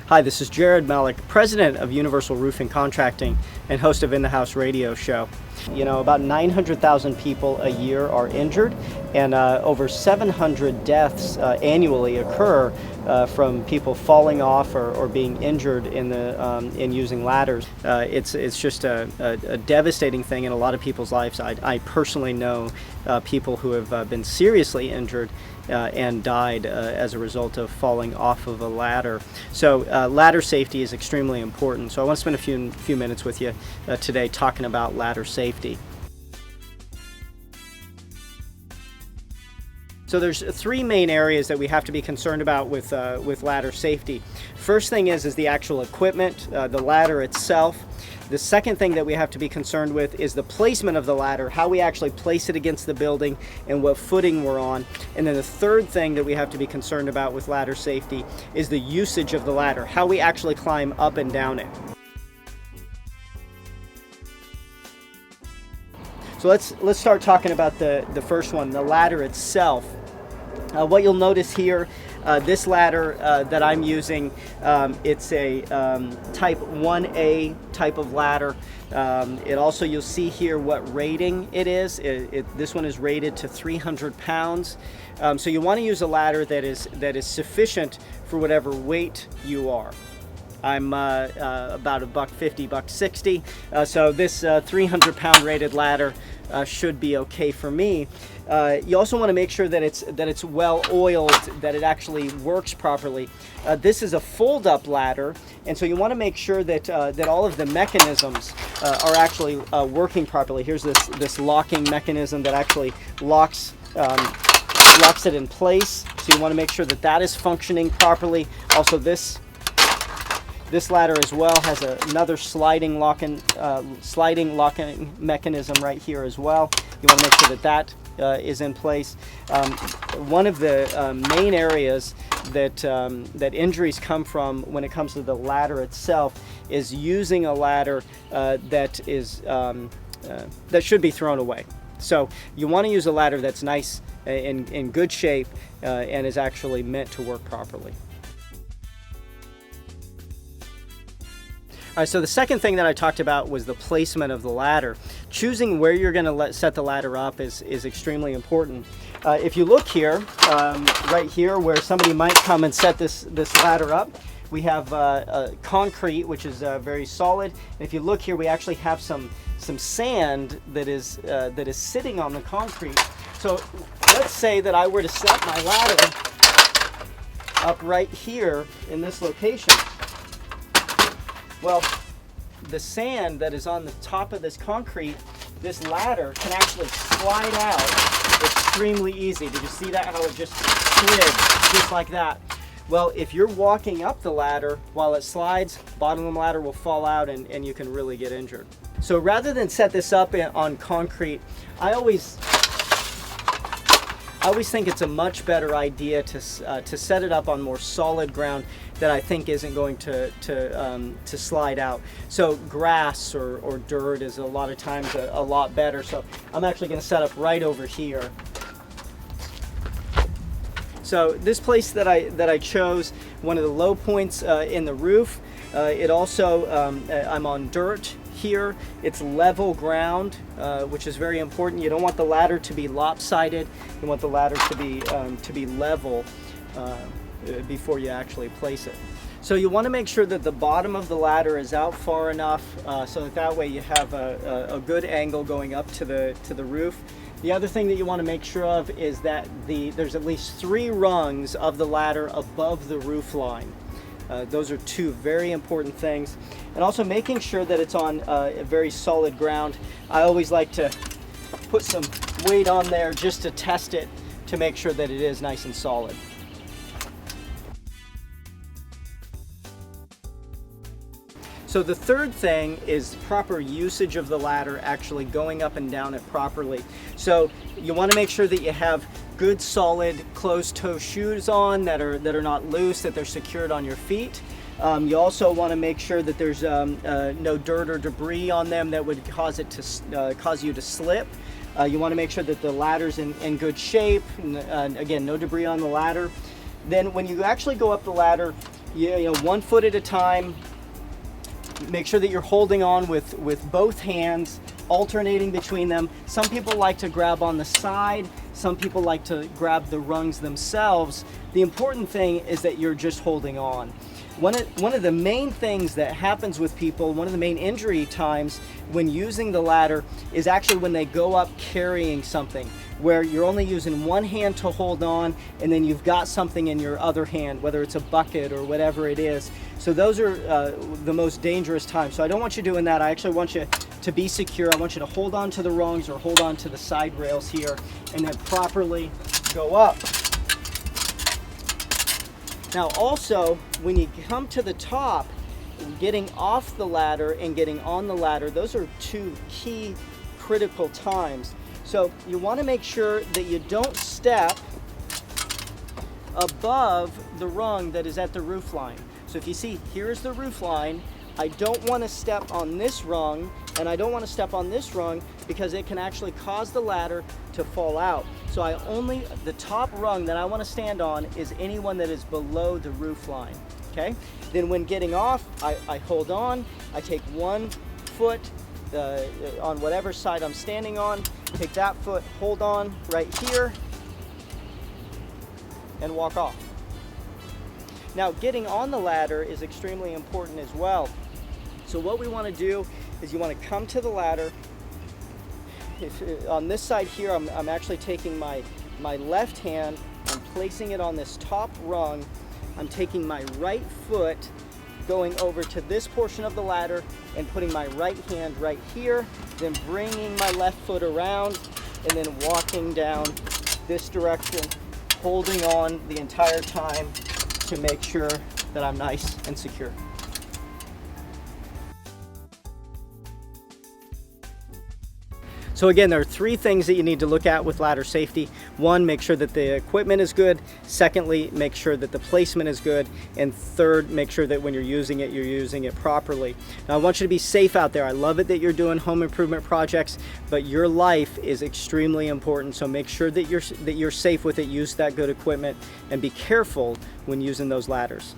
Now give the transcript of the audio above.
Hi, this is Jared Mellick, President of Universal Roofing Contracting and host of In the House radio show. You know, about 900,000 people a year are injured, and over 700 deaths annually occur from people falling off or being injured in using ladders. It's just a devastating thing in a lot of people's lives. I personally know people who have been seriously injured and died as a result of falling off of a ladder. So ladder safety is extremely important. So I want to spend a few minutes with you today talking about ladder safety. So there's three main areas that we have to be concerned about with ladder safety. First thing is the actual equipment, the ladder itself. The second thing that we have to be concerned with is the placement of the ladder, how we actually place it against the building and what footing we're on. And then the third thing that we have to be concerned about with ladder safety is the usage of the ladder, how we actually climb up and down it. So let's start talking about the first one, the ladder itself. What you'll notice here, this ladder that I'm using, it's a type 1A type of ladder. It also, you'll see here what rating it is. This one is rated to 300 pounds. So you want to use a ladder that is sufficient for whatever weight you are. I'm about $150, $160. So this 300-pound rated ladder should be okay for me. You also want to make sure that it's well oiled, that it actually works properly. This is a fold-up ladder, and so you want to make sure that all of the mechanisms are actually working properly. Here's this locking mechanism that actually locks it in place. So you want to make sure that is functioning properly. Also, this ladder as well has another sliding locking mechanism right here as well. You want to make sure that is in place. One of the main areas that injuries come from when it comes to the ladder itself is using a ladder that should be thrown away. So you want to use a ladder that's nice, in good shape, and is actually meant to work properly. All right, so the second thing that I talked about was the placement of the ladder. Choosing where you're going to set the ladder up is extremely important. If you look here, right here, where somebody might come and set this ladder up, we have concrete, which is very solid. And if you look here, we actually have some sand that is sitting on the concrete. So let's say that I were to set my ladder up right here in this location. Well, the sand that is on the top of this concrete, this ladder can actually slide out extremely easy. Did you see that? How it just slid just like that? Well, if you're walking up the ladder while it slides, bottom of the ladder will fall out and you can really get injured. So rather than set this up on concrete, I always think it's a much better idea to set it up on more solid ground that I think isn't going to slide out. So grass or dirt is a lot of times a lot better. So I'm actually going to set up right over here. So this place that I chose, one of the low points in the roof. It also I'm on dirt here. It's level ground, which is very important. You don't want the ladder to be lopsided. You want the ladder to be level before you actually place it. So you want to make sure that the bottom of the ladder is out far enough so that way you have a good angle going up to the roof. The other thing that you want to make sure of is that there's at least 3 rungs of the ladder above the roof line. Those are 2 very important things. And also making sure that it's on a very solid ground. I always like to put some weight on there just to test it to make sure that it is nice and solid. So the third thing is proper usage of the ladder, actually going up and down it properly. So you want to make sure that you have good solid closed-toe shoes on that are not loose, that they're secured on your feet. You also want to make sure that there's no dirt or debris on them that would cause you to slip. You want to make sure that the ladder's in good shape. Again, no debris on the ladder. Then when you actually go up the ladder, you know, 1 foot at a time. Make sure that you're holding on with both hands, alternating between them. Some people like to grab on the side. Some people like to grab the rungs themselves. The important thing is that you're just holding on. One of the main things that happens with people, one of the main injury times when using the ladder is actually when they go up carrying something, where you're only using one hand to hold on and then you've got something in your other hand, whether it's a bucket or whatever it is. So those are the most dangerous times. So I don't want you doing that. I actually want you to be secure. I want you to hold on to the rungs or hold on to the side rails here and then properly go up. Now also, when you come to the top, getting off the ladder and getting on the ladder, those are two key critical times. So you want to make sure that you don't step above the rung that is at the roof line. So if you see, here's the roof line. I don't want to step on this rung, and I don't want to step on this rung because it can actually cause the ladder to fall out. So the top rung that I want to stand on is anyone that is below the roof line, okay? Then when getting off, I hold on, I take 1 foot on whatever side I'm standing on, take that foot, hold on right here, and walk off. Now, getting on the ladder is extremely important as well. So what we want to do is you want to come to the ladder. On this side here, I'm actually taking my left hand, I'm placing it on this top rung. I'm taking my right foot, going over to this portion of the ladder and putting my right hand right here, then bringing my left foot around and then walking down this direction, holding on the entire time to make sure that I'm nice and secure. So again, there are 3 things that you need to look at with ladder safety. 1, make sure that the equipment is good. Secondly, make sure that the placement is good. And third, make sure that when you're using it properly. Now, I want you to be safe out there. I love it that you're doing home improvement projects, but your life is extremely important. So make sure that you're safe with it. Use that good equipment and be careful when using those ladders.